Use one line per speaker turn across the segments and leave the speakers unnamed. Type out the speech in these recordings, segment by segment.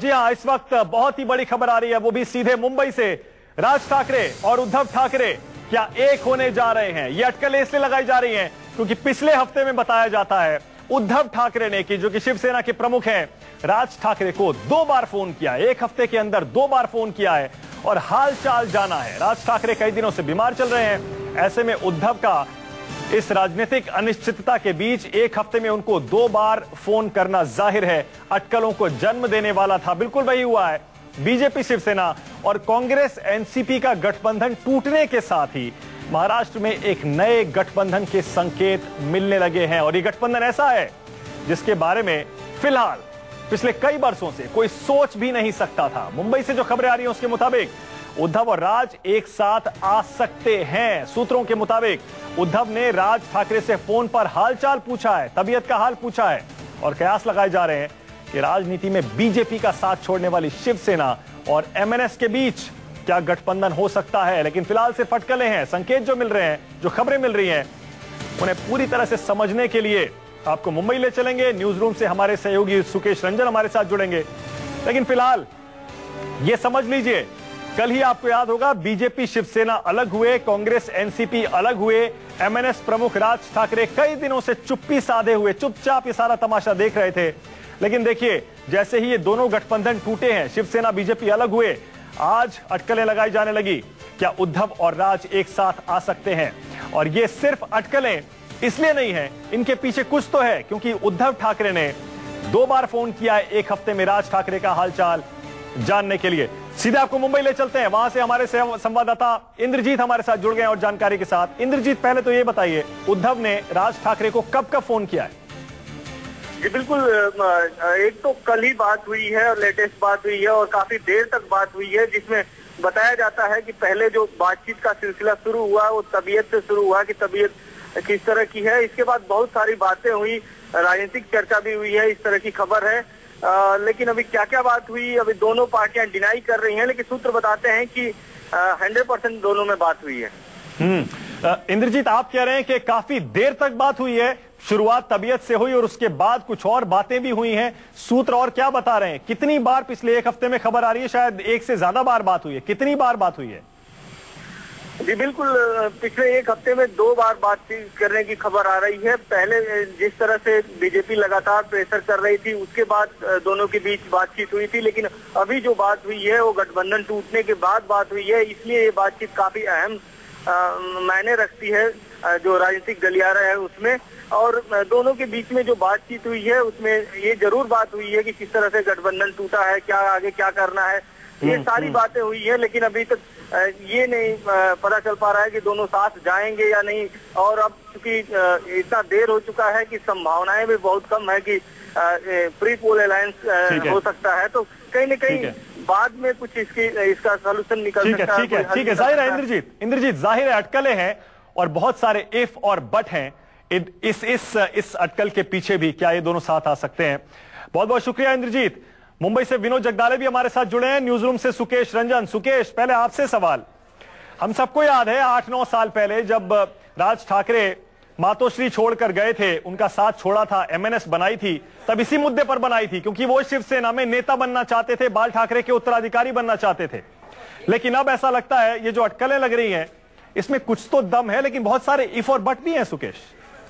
जी हां, इस वक्त बहुत ही बड़ी खबर आ रही है, वो भी सीधे मुंबई से। राज ठाकरे और उद्धव ठाकरे क्या एक होने जा रहे हैं? ये अटकलें इसलिए लगाई जा रही हैं क्योंकि पिछले हफ्ते में बताया जाता है उद्धव ठाकरे ने, कि जो कि शिवसेना के प्रमुख हैं, राज ठाकरे को 2 बार फोन किया है, एक हफ्ते के अंदर 2 बार फोन किया है और हाल चाल जाना है। राज ठाकरे कई दिनों से बीमार चल रहे हैं, ऐसे में उद्धव का इस राजनीतिक अनिश्चितता के बीच एक हफ्ते में उनको 2 बार फोन करना जाहिर है अटकलों को जन्म देने वाला था। बिल्कुल वही हुआ है। बीजेपी, शिवसेना और कांग्रेस एनसीपी का गठबंधन टूटने के साथ ही महाराष्ट्र में एक नए गठबंधन के संकेत मिलने लगे हैं और ये गठबंधन ऐसा है जिसके बारे में फिलहाल पिछले कई वर्षों से कोई सोच भी नहीं सकता था। मुंबई से जो खबरें आ रही हैं उसके मुताबिक उद्धव और राज एक साथ आ सकते हैं। सूत्रों के मुताबिक उद्धव ने राज ठाकरे से फोन पर हालचाल पूछा है, तबीयत का हाल पूछा है और कयास लगाए जा रहे हैं कि राजनीति में बीजेपी का साथ छोड़ने वाली शिवसेना और एमएनएस के बीच क्या गठबंधन हो सकता है। लेकिन फिलहाल सिर्फ अटकलें हैं, संकेत जो मिल रहे हैं, जो खबरें मिल रही हैं, उन्हें पूरी तरह से समझने के लिए आपको मुंबई ले चलेंगे। न्यूज रूम से हमारे सहयोगी सुकेश रंजन हमारे साथ जुड़ेंगे। लेकिन फिलहाल यह समझ लीजिए, कल ही आपको याद होगा बीजेपी शिवसेना अलग हुए, कांग्रेस एनसीपी अलग हुए, एमएनएस प्रमुख राज ठाकरे कई दिनों से चुप्पी साधे हुए, चुपचाप ये सारा तमाशा देख रहे थे। लेकिन देखिए, जैसे ही ये दोनों गठबंधन टूटे हैं, शिवसेना बीजेपी अलग हुए, आज अटकलें लगाई जाने लगी, क्या उद्धव और राज एक साथ आ सकते हैं। और ये सिर्फ अटकलें इसलिए नहीं है, इनके पीछे कुछ तो है, क्योंकि उद्धव ठाकरे ने 2 बार फोन किया है एक हफ्ते में राज ठाकरे का हालचाल जानने के लिए। सीधे आपको मुंबई ले चलते हैं, वहां से हमारे संवाददाता इंद्रजीत हमारे साथ जुड़ गए और जानकारी के साथ। इंद्रजीत, पहले तो ये बताइए, उद्धव ने राज ठाकरे को कब कब फोन किया है?
जी बिल्कुल, एक तो कल ही बात हुई है और लेटेस्ट बात हुई है और काफी देर तक बात हुई है, जिसमें बताया जाता है कि पहले जो बातचीत का सिलसिला शुरू हुआ वो तबीयत से शुरू हुआ कि तबीयत किस तरह की है। इसके बाद बहुत सारी बातें हुई, राजनीतिक चर्चा भी हुई है, इस तरह की खबर है। लेकिन अभी क्या क्या बात हुई, अभी दोनों पार्टियां डिनाई कर रही हैं, लेकिन सूत्र बताते हैं कि 100% दोनों में बात हुई है।
इंद्रजीत, आप कह रहे हैं कि काफी देर तक बात हुई है, शुरुआत तबीयत से हुई और उसके बाद कुछ और बातें भी हुई हैं। सूत्र और क्या बता रहे हैं? कितनी बार पिछले एक हफ्ते में खबर आ रही है, शायद एक से ज्यादा बार बात हुई है, कितनी बार बात हुई है?
जी बिल्कुल, पिछले एक हफ्ते में 2 बार बातचीत करने की खबर आ रही है। पहले जिस तरह से बीजेपी लगातार प्रेशर कर रही थी, उसके बाद दोनों के बीच बातचीत हुई थी, लेकिन अभी जो बात हुई है वो गठबंधन टूटने के बाद बात हुई है। इसलिए ये बातचीत काफी अहम मायने रखती है जो राजनीतिक गलियारा है उसमें। और दोनों के बीच में जो बातचीत हुई है उसमें ये जरूर बात हुई है कि किस तरह से गठबंधन टूटा है, क्या आगे क्या करना है, ये सारी बातें हुई है। लेकिन अभी तक ये नहीं पता चल पा रहा है कि दोनों साथ जाएंगे या नहीं। और अब चूंकि इतना देर हो चुका है कि संभावनाएं भी बहुत कम है कि प्री पोल अलायंस हो सकता है, तो कहीं न कहीं बाद में कुछ इसका सोल्यूशन निकल सकता है।
ठीक है, जाहिर है इंद्रजीत, जाहिर है अटकलें हैं और बहुत सारे इफ और बट हैं इस अटकल के पीछे भी। क्या ये दोनों साथ आ सकते हैं? बहुत बहुत शुक्रिया इंद्रजीत। मुंबई से विनोद जगदाले भी हमारे साथ जुड़े हैं, न्यूज रूम से सुकेश रंजन। सुकेश, पहले आपसे सवाल। हम सबको याद है 8-9 साल पहले जब राज ठाकरे मातोश्री छोड़कर गए थे, उनका साथ छोड़ा था, एमएनएस बनाई थी, तब इसी मुद्दे पर बनाई थी क्योंकि वो शिवसेना में नेता बनना चाहते थे, बाल ठाकरे के उत्तराधिकारी बनना चाहते थे। लेकिन अब ऐसा लगता है ये जो अटकलें लग रही हैं इसमें कुछ तो दम है, लेकिन बहुत सारे इफ और बट भी हैं। सुकेश,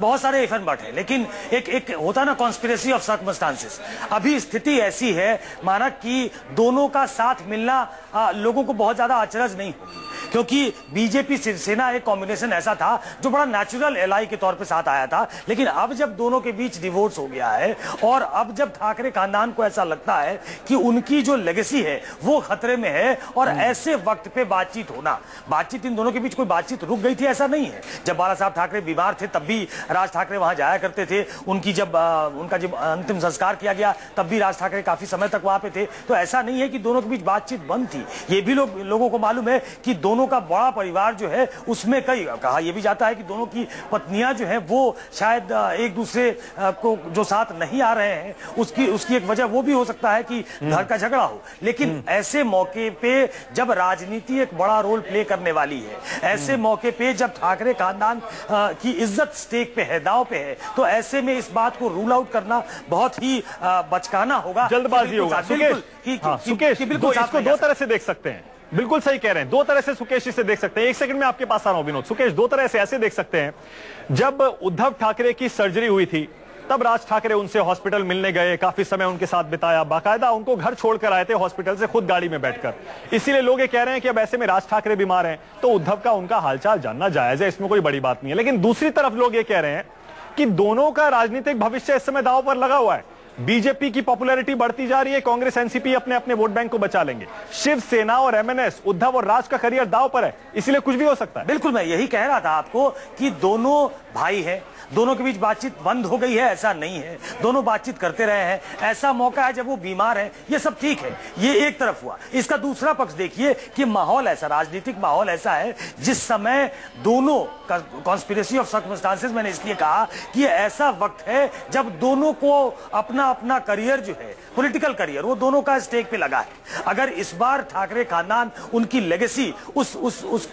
बहुत सारे इफ एंड बट है, लेकिन एक होता ना कॉन्स्पिरेसी ऑफ सर्कमस्टांसेस। अभी स्थिति ऐसी है माना कि दोनों का साथ मिलना लोगों को बहुत ज्यादा अचरज नहीं होगी, क्योंकि बीजेपी शिवसेना एक कॉम्बिनेशन ऐसा था जो बड़ा नेचुरल एलाई के तौर पे साथ आया था। लेकिन अब जब दोनों के बीच डिवोर्स हो गया है और अब जब ठाकरे खानदान को ऐसा लगता है कि उनकी जो लेगेसी है वो खतरे में है, और ऐसे वक्त पे बातचीत इन दोनों के बीच कोई बातचीत रुक गई थी ऐसा नहीं है। जब बाला साहब ठाकरे बीमार थे तब भी राज ठाकरे वहां जाया करते थे, उनका जब अंतिम संस्कार किया गया तब भी राज ठाकरे काफी समय तक वहां पे थे। तो ऐसा नहीं है कि दोनों के बीच बातचीत बंद थी। ये भी लोगों को मालूम है कि दोनों का बड़ा परिवार जो है उसमें कहा यह भी जाता है कि दोनों की पत्नियां जो हैं वो शायद एक दूसरे को जो साथ नहीं आ रहे हैं, उसकी एक वजह वो भी हो सकता है कि घर का झगड़ा हो। लेकिन ऐसे मौके पे जब राजनीति एक बड़ा रोल प्ले करने वाली है, ऐसे मौके पे जब ठाकरे खानदान की इज्जत स्टेक पे है, दांव पे है। तो ऐसे में इस बात को रूल आउट करना बहुत ही बचकाना होगा,
जल्दबाजी होगा। सुकेश, इसको दो तरह से देख सकते हैं। बिल्कुल सही कह रहे हैं, दो तरह से सुकेश इसे देख सकते हैं। एक सेकंड में आपके पास आ रहा हूं विनोद। सुकेश, दो तरह से ऐसे देख सकते हैं, जब उद्धव ठाकरे की सर्जरी हुई थी तब राज ठाकरे उनसे हॉस्पिटल मिलने गए, काफी समय उनके साथ बिताया, बाकायदा उनको घर छोड़कर आए थे हॉस्पिटल से खुद गाड़ी में बैठकर। इसीलिए लोग ये कह रहे हैं कि अब ऐसे में राज ठाकरे बीमार हैं तो उद्धव का उनका हालचाल जानना जायज है, इसमें कोई बड़ी बात नहीं है। लेकिन दूसरी तरफ लोग ये कह रहे हैं कि दोनों का राजनीतिक भविष्य इस समय दांव पर लगा हुआ है। बीजेपी की पॉपुलैरिटी बढ़ती जा रही है, कांग्रेस एनसीपी अपने अपने वोट बैंक को बचा लेंगे। शिवसेना और एमएनएस, उद्धव और राज का करियर दांव पर है, इसलिए कुछ भी हो सकता है।
बिल्कुल, मैं यही कह रहा था आपको कि दोनों भाई हैं, दोनों के बीच बातचीत बंद हो गई है ऐसा नहीं है, दोनों बातचीत करते रहे हैं। ऐसा मौका है जब वो बीमार है, ये सब ठीक है, ये एक तरफ हुआ। इसका दूसरा पक्ष देखिए कि माहौल ऐसा, राजनीतिक माहौल ऐसा है जिस समय दोनों का कॉन्स्पिरेसी ऑफ सर्कमस्टांसेस, मैंने इसलिए कहा कि ऐसा वक्त है जब दोनों को अपना अपना करियर जो है, पॉलिटिकल करियर, वो दोनों का स्टेक पे लगा है। अगर इस बार ठाकरे खानदान उनकी लेगेसी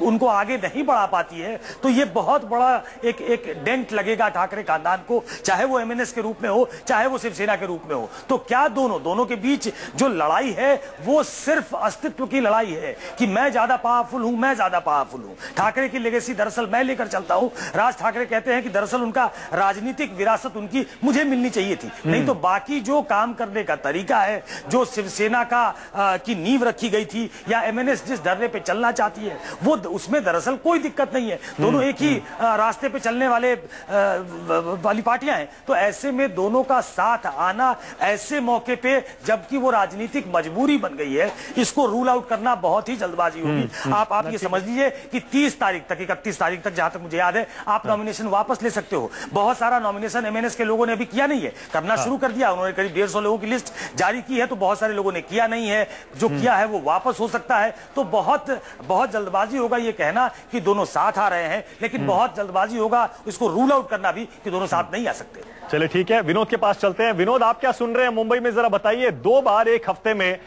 उनको आगे नहीं बढ़ा पाती है तो ये बहुत बड़ा एक डेंट लगेगा ठाकरे खानदान को, चाहे वो एमएनएस के रूप में हो, चाहे वो शिवसेना के रूप में हो। तो क्या दोनों के बीच जो लड़ाई है वो सिर्फ अस्तित्व की लड़ाई है कि मैं ज्यादा पावरफुल हूं, मैं ज्यादा पावरफुल हूं। ठाकरे की लेगेसी दरअसल मैं लेकर चलता हूं। राज ठाकरे कहते हैं कि दरअसल उनका राजनीतिक विरासत उनकी मुझे मिलनी चाहिए थी, नहीं तो बाकी जो काम करने का तरीका है, जो शिवसेना की नींव रखी गई थी, या एमएनएस जिस धरने पे चलना चाहती है, वो उसमें दरअसल कोई दिक्कत नहीं है। दोनों एक ही रास्ते पे चलने वाली पार्टियां हैं। तो ऐसे में दोनों का साथ आना ऐसे मौके पे, जबकि वो राजनीतिक मजबूरी बन गई है, इसको रूल आउट करना बहुत ही जल्दबाजी होगी। आप ये समझ लीजिए कि 30 तारीख तक, 31 तारीख तक, जहां तक मुझे याद है, आप नॉमिनेशन वापस ले सकते हो। बहुत सारा नॉमिनेशन एमएनएस के लोगों ने अभी किया नहीं है, करना शुरू कर दिया। उन्होंने करीब 150 लोगों की लिस्ट जारी की है, तो बहुत सारे लोगों ने किया नहीं है। जो किया है वो वापस हो सकता है। तो बहुत जल्दबाजी होगा ये कहना कि दोनों साथ आ रहे हैं, लेकिन बहुत जल्दबाजी होगा इसको रूल आउट करना भी कि दोनों साथ नहीं आ सकते।
चलिए ठीक है, विनोद के पास चलते हैं। विनोद, आप क्या सुन रहे हैं मुंबई में, जरा बताइए। 2 बार एक हफ्ते में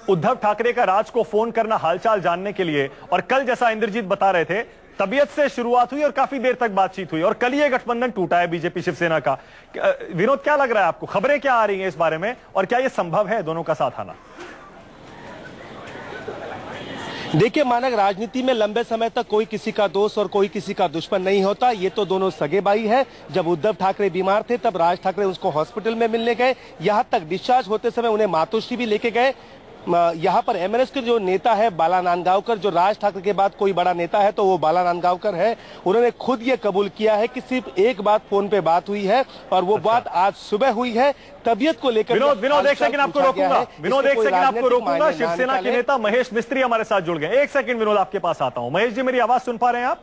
उद्धव ठाकरे का राज को फोन करना हालचाल जानने के लिए, और कल जैसा इंद्रजीत बता रहे थे, तबीयत से शुरुआत हुई और काफी देर तक बातचीत हुई, और कल ये गठबंधन टूटा है बीजेपी शिवसेना का। विनोद, क्या लग रहा है आपको, खबरें क्या आ रही हैं इस बारे में, और क्या ये संभव है दोनों का साथ आना?
देखिए मानक, राजनीति में लंबे समय तक कोई किसी का दोस्त और कोई किसी का दुश्मन नहीं होता। ये तो दोनों सगे भाई है। जब उद्धव ठाकरे बीमार थे तब राज ठाकरे उसको हॉस्पिटल में मिलने गए, यहाँ तक डिस्चार्ज होते समय उन्हें मातोश्री भी लेके गए। यहाँ पर एमएनएस के जो नेता है बाला नांदगांवकर, जो राज ठाकरे के बाद कोई बड़ा नेता है तो वो बाला नांदगांवकर है, उन्होंने खुद ये कबूल किया है कि सिर्फ एक बात फोन पे बात हुई है, और वो बात आज सुबह हुई है। तबीयत को लेकर
विनोद एक सेकंड आपको रोकूंगा, विनोद एक सेकंड आपको रोकूंगा। शिवसेना के नेता महेश मिस्त्री हमारे साथ जुड़ गए। एक सेकंड विनोद, आपके पास आता हूं। महेश जी, मेरी आवाज सुन पा रहे हैं आप?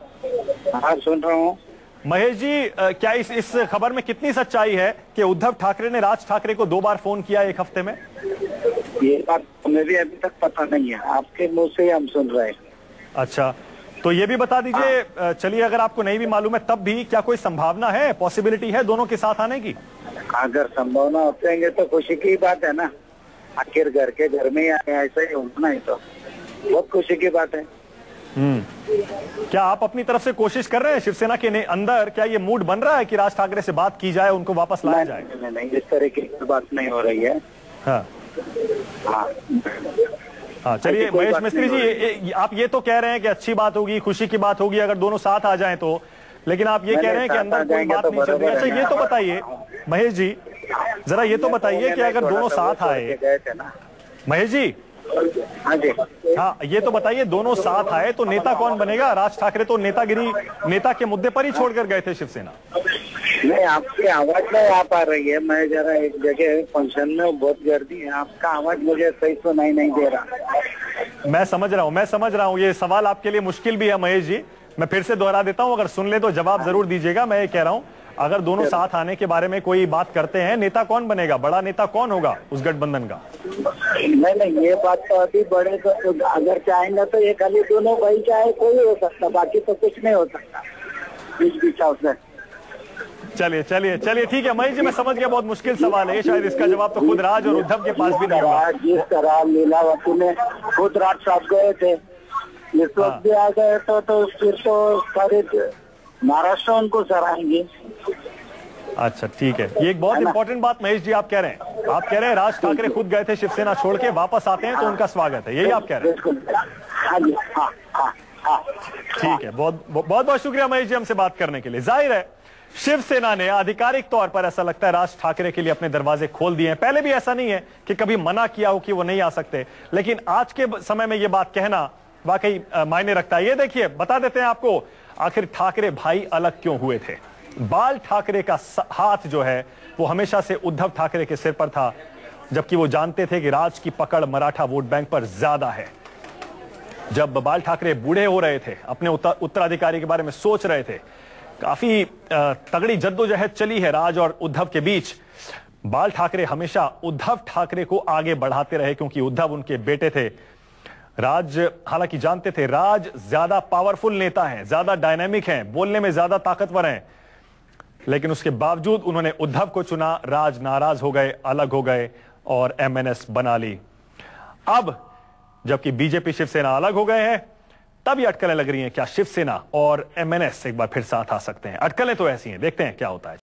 हाँ, सुन रहा हूँ।
महेश जी, क्या इस खबर में कितनी सच्चाई है कि उद्धव ठाकरे ने राज ठाकरे को 2 बार फोन किया एक हफ्ते में?
ये बात हमें भी अभी तक पता नहीं है, आपके मुंह से हम सुन रहे हैं।
अच्छा, तो ये भी बता दीजिए, चलिए अगर आपको नहीं भी मालूम है तब भी, क्या कोई संभावना है, पॉसिबिलिटी है दोनों के साथ आने की?
अगर संभावना होते तो खुशी की बात है ना, आखिर घर में ऐसा ही होना है तो बहुत खुशी की बात है।
क्या आप अपनी तरफ से कोशिश कर रहे हैं शिवसेना के अंदर, क्या ये मूड बन रहा है कि राज ठाकरे से बात की जाए, उनको वापस लाया जाए?
नहीं, इस तरह की बात नहीं हो रही है।
हाँ, चलिए महेश मिस्त्री जी, आप ये तो कह रहे हैं कि अच्छी बात होगी, खुशी की बात होगी अगर दोनों साथ आ जाएं तो, लेकिन आप ये कह रहे हैं कि अंदर कोई बात नहीं चल रही। अच्छा, ये तो बताइए महेश जी, जरा ये तो बताइए कि अगर दोनों साथ आए, महेश जी, हाँ, ये तो बताइए, दोनों साथ आए तो नेता कौन बनेगा? राज ठाकरे तो नेता के मुद्दे पर ही छोड़कर गए थे शिवसेना।
नहीं, आपकी आवाज नहीं आ पा रही है। मैं जरा एक जगह फंक्शन में, बहुत गर्दी है, आपका आवाज मुझे सही सुनाई नहीं दे रहा।
मैं समझ रहा हूँ, ये सवाल आपके लिए मुश्किल भी है महेश जी। मैं फिर से दोहरा देता हूँ, अगर सुन ले तो जवाब जरूर दीजिएगा। मैं ये कह रहा हूँ, अगर दोनों साथ आने के बारे में कोई बात करते हैं, नेता कौन बनेगा, बड़ा नेता कौन होगा उस गठबंधन का?
नहीं, ये बात तो अभी बड़े तो अगर चाहेंगे तो ये खाली दोनों भाई चाहे कोई हो सकता, बाकी तो कुछ नहीं हो सकता इस हिसाब से।
चलिए ठीक है महेश जी, मैं समझ गया, बहुत मुश्किल सवाल है, शायद इसका जवाब तो खुद राज और उद्धव के पास भी नहीं होगा।
जिस तरह लीलावती में खुद राज साहब गए थे, इस वक्त भी आ गए तो फिर तो सारे महाराष्ट्र उनको सराहेंगे।
अच्छा ठीक है, ये एक बहुत इंपॉर्टेंट बात महेश जी आप कह रहे हैं। आप कह रहे हैं राज ठाकरे खुद गए थे शिवसेना छोड़ के, वापस आते हैं तो उनका स्वागत है, यही आप कह रहे हैं? ठीक है, बहुत बहुत शुक्रिया महेश जी हमसे बात करने के लिए। जाहिर है शिवसेना ने आधिकारिक तौर पर ऐसा लगता है राज ठाकरे के लिए अपने दरवाजे खोल दिए हैं। पहले भी ऐसा नहीं है कि कभी मना किया हो कि वो नहीं आ सकते, लेकिन आज के समय में ये बात कहना वाकई मायने रखता है। ये देखिए, बता देते हैं आपको आखिर ठाकरे भाई अलग क्यों हुए थे। बाल ठाकरे का हाथ जो है वो हमेशा से उद्धव ठाकरे के सिर पर था, जबकि वो जानते थे कि राज की पकड़ मराठा वोट बैंक पर ज्यादा है। जब बाल ठाकरे बूढ़े हो रहे थे, अपने उत्तराधिकारी के बारे में सोच रहे थे, काफी तगड़ी जद्दोजहद चली है राज और उद्धव के बीच। बाल ठाकरे हमेशा उद्धव ठाकरे को आगे बढ़ाते रहे क्योंकि उद्धव उनके बेटे थे। राज हालांकि जानते थे राज ज्यादा पावरफुल नेता हैं, ज्यादा डायनामिक हैं, बोलने में ज्यादा ताकतवर हैं, लेकिन उसके बावजूद उन्होंने उद्धव को चुना। राज नाराज हो गए, अलग हो गए और एमएनएस बना ली। अब जबकि बीजेपी शिवसेना अलग हो गए हैं, तब ये अटकलें लग रही हैं क्या शिवसेना और एमएनएस एक बार फिर साथ आ सकते हैं। अटकलें तो ऐसी हैं, देखते हैं क्या होता है।